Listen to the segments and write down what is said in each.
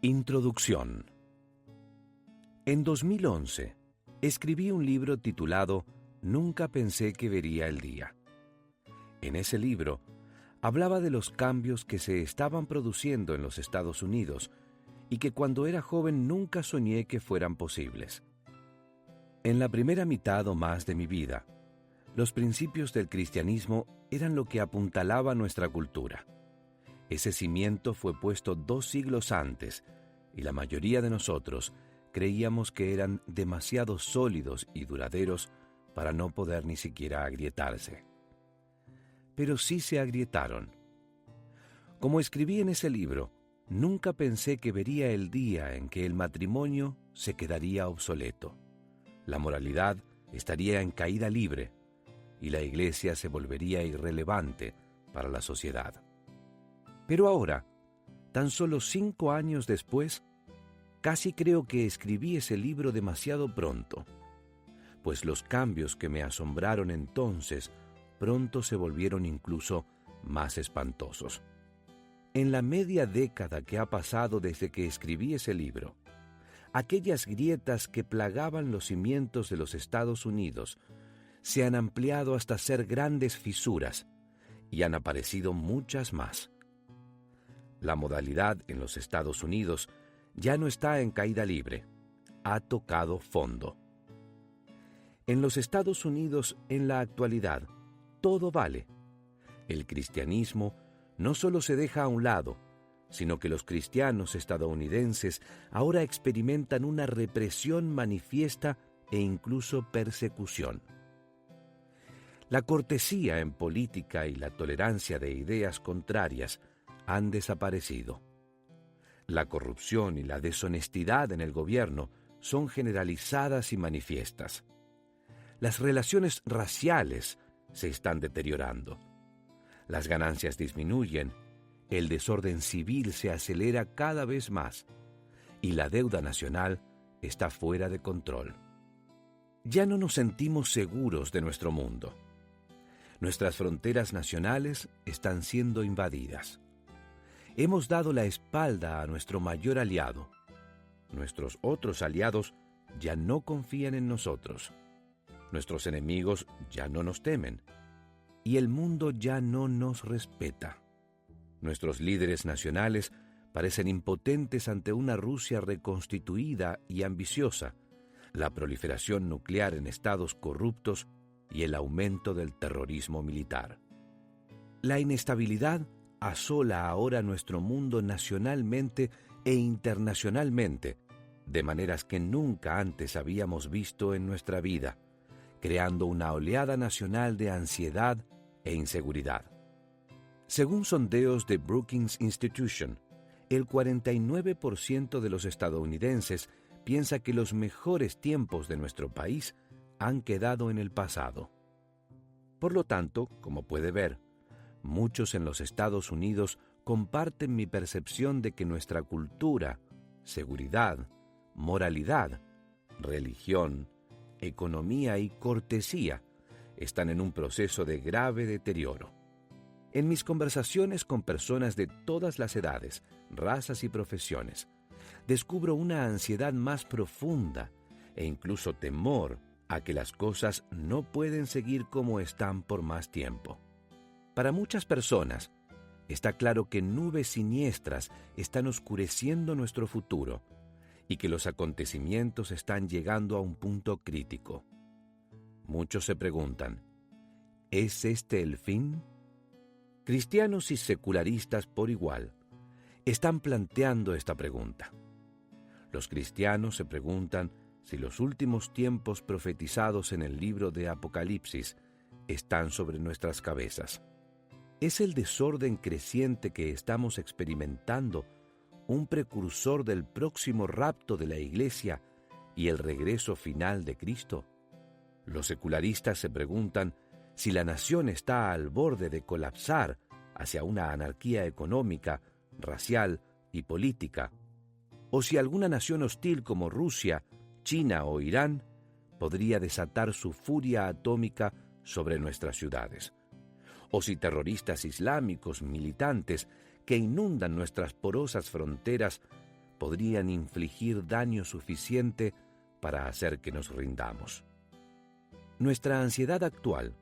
Introducción. En 2011, escribí un libro titulado Nunca pensé que vería el día. En ese libro, hablaba de los cambios que se estaban produciendo en los Estados Unidos y que cuando era joven nunca soñé que fueran posibles. En la primera mitad o más de mi vida, los principios del cristianismo eran lo que apuntalaba nuestra cultura. Ese cimiento fue puesto 2 siglos antes, y la mayoría de nosotros creíamos que eran demasiado sólidos y duraderos para no poder ni siquiera agrietarse. Pero sí se agrietaron. Como escribí en ese libro, nunca pensé que vería el día en que el matrimonio se quedaría obsoleto, la moralidad estaría en caída libre y la iglesia se volvería irrelevante para la sociedad. Pero ahora, tan solo 5 años después, casi creo que escribí ese libro demasiado pronto, pues los cambios que me asombraron entonces pronto se volvieron incluso más espantosos. En la media década que ha pasado desde que escribí ese libro, aquellas grietas que plagaban los cimientos de los Estados Unidos se han ampliado hasta ser grandes fisuras y han aparecido muchas más. La modalidad en los Estados Unidos ya no está en caída libre, ha tocado fondo. En los Estados Unidos, en la actualidad, todo vale. El cristianismo no solo se deja a un lado, sino que los cristianos estadounidenses ahora experimentan una represión manifiesta e incluso persecución. La cortesía en política y la tolerancia de ideas contrarias han desaparecido. La corrupción y la deshonestidad en el gobierno son generalizadas y manifiestas. Las relaciones raciales se están deteriorando. Las ganancias disminuyen, el desorden civil se acelera cada vez más y la deuda nacional está fuera de control. Ya no nos sentimos seguros de nuestro mundo. Nuestras fronteras nacionales están siendo invadidas. Hemos dado la espalda a nuestro mayor aliado. Nuestros otros aliados ya no confían en nosotros. Nuestros enemigos ya no nos temen. Y el mundo ya no nos respeta. Nuestros líderes nacionales parecen impotentes ante una Rusia reconstituida y ambiciosa, la proliferación nuclear en estados corruptos y el aumento del terrorismo militar. La inestabilidad asola ahora nuestro mundo nacionalmente e internacionalmente, de maneras que nunca antes habíamos visto en nuestra vida, creando una oleada nacional de ansiedad e inseguridad. Según sondeos de Brookings Institution, el 49% de los estadounidenses piensa que los mejores tiempos de nuestro país han quedado en el pasado. Por lo tanto, como puede ver, muchos en los Estados Unidos comparten mi percepción de que nuestra cultura, seguridad, moralidad, religión, economía y cortesía están en un proceso de grave deterioro. En mis conversaciones con personas de todas las edades, razas y profesiones, descubro una ansiedad más profunda e incluso temor a que las cosas no pueden seguir como están por más tiempo. Para muchas personas, está claro que nubes siniestras están oscureciendo nuestro futuro y que los acontecimientos están llegando a un punto crítico. Muchos se preguntan, ¿es este el fin? Cristianos y secularistas por igual están planteando esta pregunta. Los cristianos se preguntan si los últimos tiempos profetizados en el libro de Apocalipsis están sobre nuestras cabezas. ¿Es el desorden creciente que estamos experimentando un precursor del próximo rapto de la Iglesia y el regreso final de Cristo? Los secularistas se preguntan si la nación está al borde de colapsar hacia una anarquía económica, racial y política, o si alguna nación hostil como Rusia, China o Irán podría desatar su furia atómica sobre nuestras ciudades, o si terroristas islámicos militantes que inundan nuestras porosas fronteras podrían infligir daño suficiente para hacer que nos rindamos. Nuestra ansiedad actual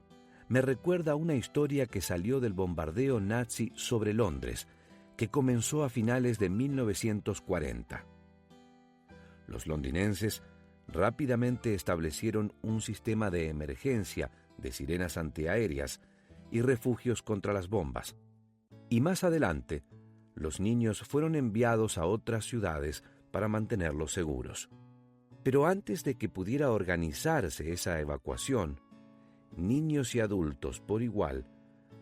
me recuerda una historia que salió del bombardeo nazi sobre Londres, que comenzó a finales de 1940. Los londinenses rápidamente establecieron un sistema de emergencia de sirenas antiaéreas y refugios contra las bombas. Y más adelante, los niños fueron enviados a otras ciudades para mantenerlos seguros. Pero antes de que pudiera organizarse esa evacuación, niños y adultos por igual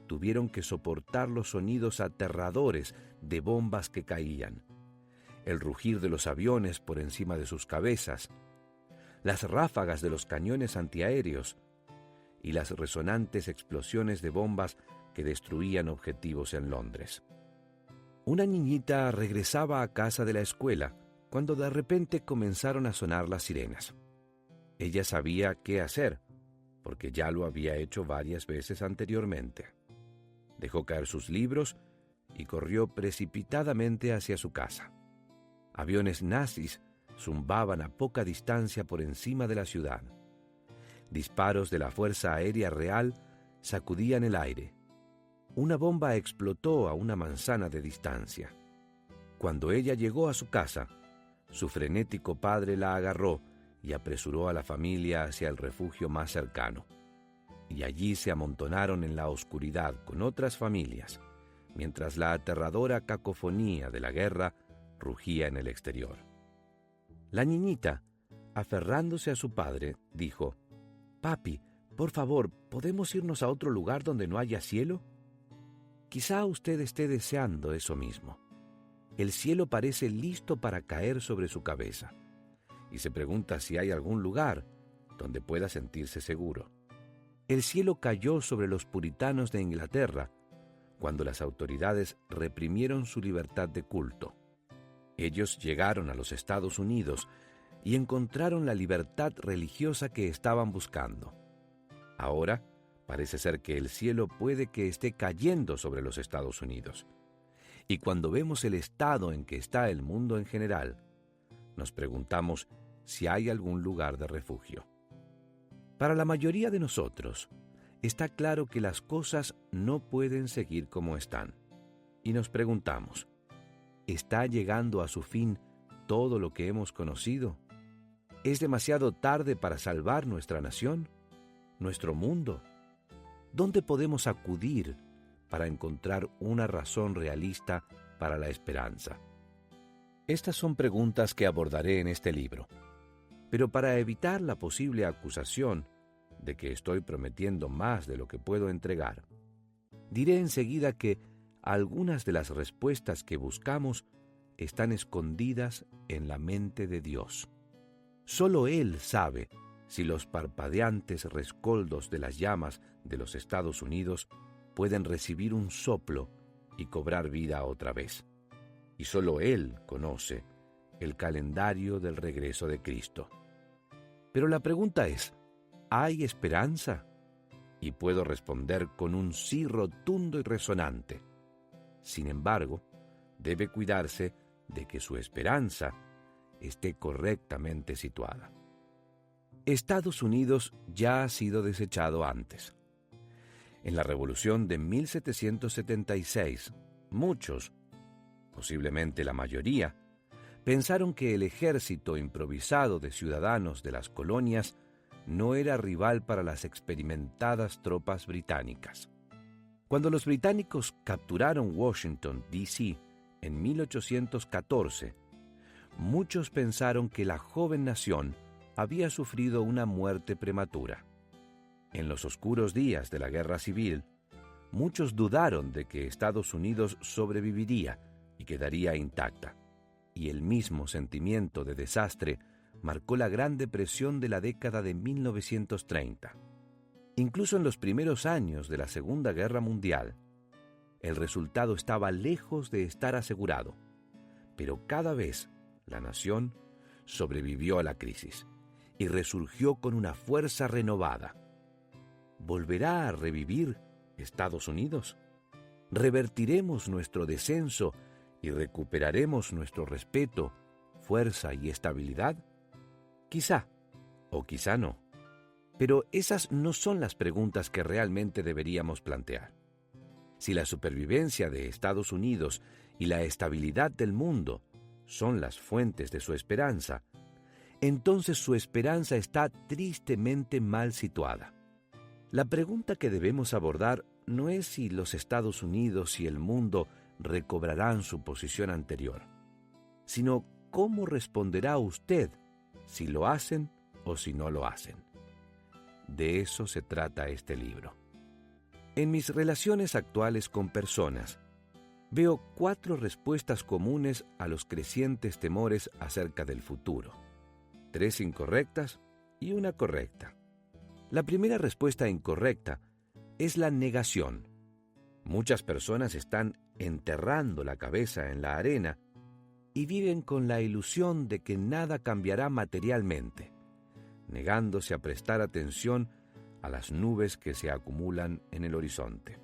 tuvieron que soportar los sonidos aterradores de bombas que caían, el rugir de los aviones por encima de sus cabezas, las ráfagas de los cañones antiaéreos y las resonantes explosiones de bombas que destruían objetivos en Londres. Una niñita regresaba a casa de la escuela cuando de repente comenzaron a sonar las sirenas. Ella sabía qué hacer, porque ya lo había hecho varias veces anteriormente. Dejó caer sus libros y corrió precipitadamente hacia su casa. Aviones nazis zumbaban a poca distancia por encima de la ciudad. Disparos de la Fuerza Aérea Real sacudían el aire. Una bomba explotó a una manzana de distancia. Cuando ella llegó a su casa, su frenético padre la agarró y apresuró a la familia hacia el refugio más cercano. Y allí se amontonaron en la oscuridad con otras familias, mientras la aterradora cacofonía de la guerra rugía en el exterior. La niñita, aferrándose a su padre, dijo: «Papi, por favor, ¿podemos irnos a otro lugar donde no haya cielo?» Quizá usted esté deseando eso mismo. El cielo parece listo para caer sobre su cabeza, y se pregunta si hay algún lugar donde pueda sentirse seguro. El cielo cayó sobre los puritanos de Inglaterra cuando las autoridades reprimieron su libertad de culto. Ellos llegaron a los Estados Unidos y encontraron la libertad religiosa que estaban buscando. Ahora parece ser que el cielo puede que esté cayendo sobre los Estados Unidos. Y cuando vemos el estado en que está el mundo en general, nos preguntamos si hay algún lugar de refugio. Para la mayoría de nosotros, está claro que las cosas no pueden seguir como están. Y nos preguntamos, ¿está llegando a su fin todo lo que hemos conocido? ¿Es demasiado tarde para salvar nuestra nación, nuestro mundo? ¿Dónde podemos acudir para encontrar una razón realista para la esperanza? Estas son preguntas que abordaré en este libro. Pero para evitar la posible acusación de que estoy prometiendo más de lo que puedo entregar, diré enseguida que algunas de las respuestas que buscamos están escondidas en la mente de Dios. Solo Él sabe si los parpadeantes rescoldos de las llamas de los Estados Unidos pueden recibir un soplo y cobrar vida otra vez. Y solo Él conoce el calendario del regreso de Cristo. Pero la pregunta es, ¿hay esperanza? Y puedo responder con un sí rotundo y resonante. Sin embargo, debe cuidarse de que su esperanza esté correctamente situada. Estados Unidos ya ha sido desechado antes. En la Revolución de 1776, muchos, posiblemente la mayoría, pensaron que el ejército improvisado de ciudadanos de las colonias no era rival para las experimentadas tropas británicas. Cuando los británicos capturaron Washington, D.C., en 1814, muchos pensaron que la joven nación había sufrido una muerte prematura. En los oscuros días de la Guerra Civil, muchos dudaron de que Estados Unidos sobreviviría y quedaría intacta, y el mismo sentimiento de desastre marcó la Gran Depresión de la década de 1930. Incluso en los primeros años de la Segunda Guerra Mundial, el resultado estaba lejos de estar asegurado, pero cada vez la nación sobrevivió a la crisis y resurgió con una fuerza renovada. ¿Volverá a revivir Estados Unidos? ¿Revertiremos nuestro descenso ¿Y recuperaremos nuestro respeto, fuerza y estabilidad? Quizá, o quizá no. Pero esas no son las preguntas que realmente deberíamos plantear. Si la supervivencia de Estados Unidos y la estabilidad del mundo son las fuentes de su esperanza, entonces su esperanza está tristemente mal situada. La pregunta que debemos abordar no es si los Estados Unidos y el mundo recobrarán su posición anterior, sino cómo responderá usted si lo hacen o si no lo hacen. De eso se trata este libro. En mis relaciones actuales con personas, veo 4 respuestas comunes a los crecientes temores acerca del futuro. 3 incorrectas y una correcta. La primera respuesta incorrecta es la negación. Muchas personas están enterrando la cabeza en la arena y viven con la ilusión de que nada cambiará materialmente, negándose a prestar atención a las nubes que se acumulan en el horizonte.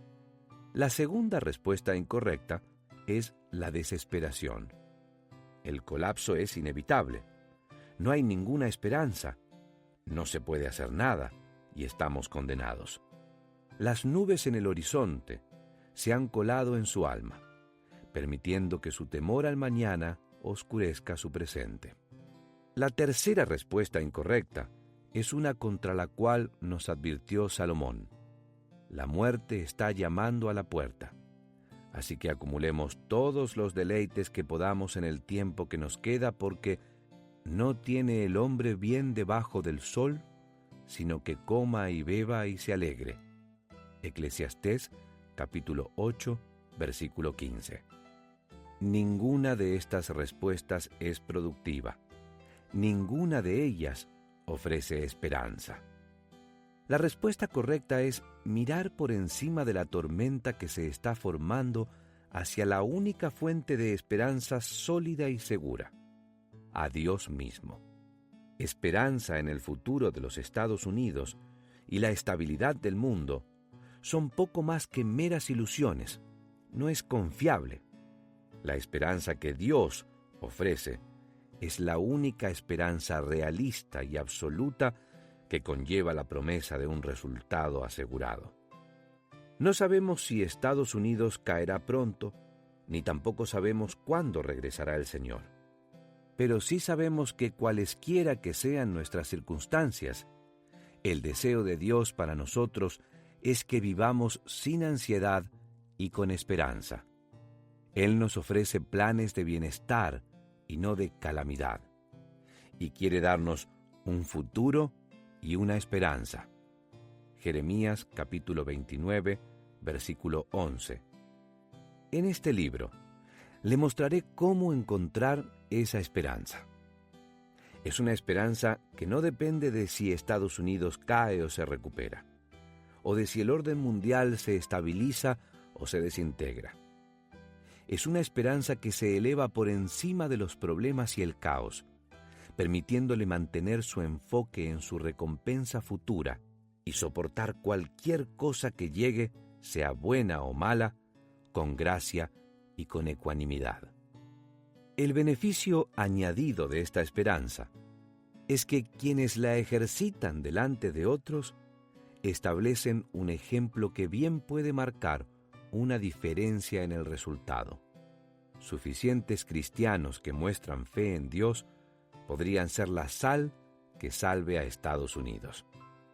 La segunda respuesta incorrecta es la desesperación. El colapso es inevitable. No hay ninguna esperanza. No se puede hacer nada y estamos condenados. Las nubes en el horizonte se han colado en su alma, permitiendo que su temor al mañana oscurezca su presente. La tercera respuesta incorrecta es una contra la cual nos advirtió Salomón. La muerte está llamando a la puerta, así que acumulemos todos los deleites que podamos en el tiempo que nos queda, porque no tiene el hombre bien debajo del sol, sino que coma y beba y se alegre. Eclesiastés, capítulo 8, versículo 15. Ninguna de estas respuestas es productiva. Ninguna de ellas ofrece esperanza. La respuesta correcta es mirar por encima de la tormenta que se está formando hacia la única fuente de esperanza sólida y segura, a Dios mismo. Esperanza en el futuro de los Estados Unidos y la estabilidad del mundo son poco más que meras ilusiones. No es confiable. La esperanza que Dios ofrece es la única esperanza realista y absoluta que conlleva la promesa de un resultado asegurado. No sabemos si Estados Unidos caerá pronto, ni tampoco sabemos cuándo regresará el Señor. Pero sí sabemos que cualesquiera que sean nuestras circunstancias, el deseo de Dios para nosotros es que vivamos sin ansiedad y con esperanza. Él nos ofrece planes de bienestar y no de calamidad, y quiere darnos un futuro y una esperanza. Jeremías capítulo 29, versículo 11. En este libro le mostraré cómo encontrar esa esperanza. Es una esperanza que no depende de si Estados Unidos cae o se recupera, o de si el orden mundial se estabiliza o se desintegra. Es una esperanza que se eleva por encima de los problemas y el caos, permitiéndole mantener su enfoque en su recompensa futura y soportar cualquier cosa que llegue, sea buena o mala, con gracia y con ecuanimidad. El beneficio añadido de esta esperanza es que quienes la ejercitan delante de otros establecen un ejemplo que bien puede marcar una diferencia en el resultado. Suficientes cristianos que muestran fe en Dios podrían ser la sal que salve a Estados Unidos.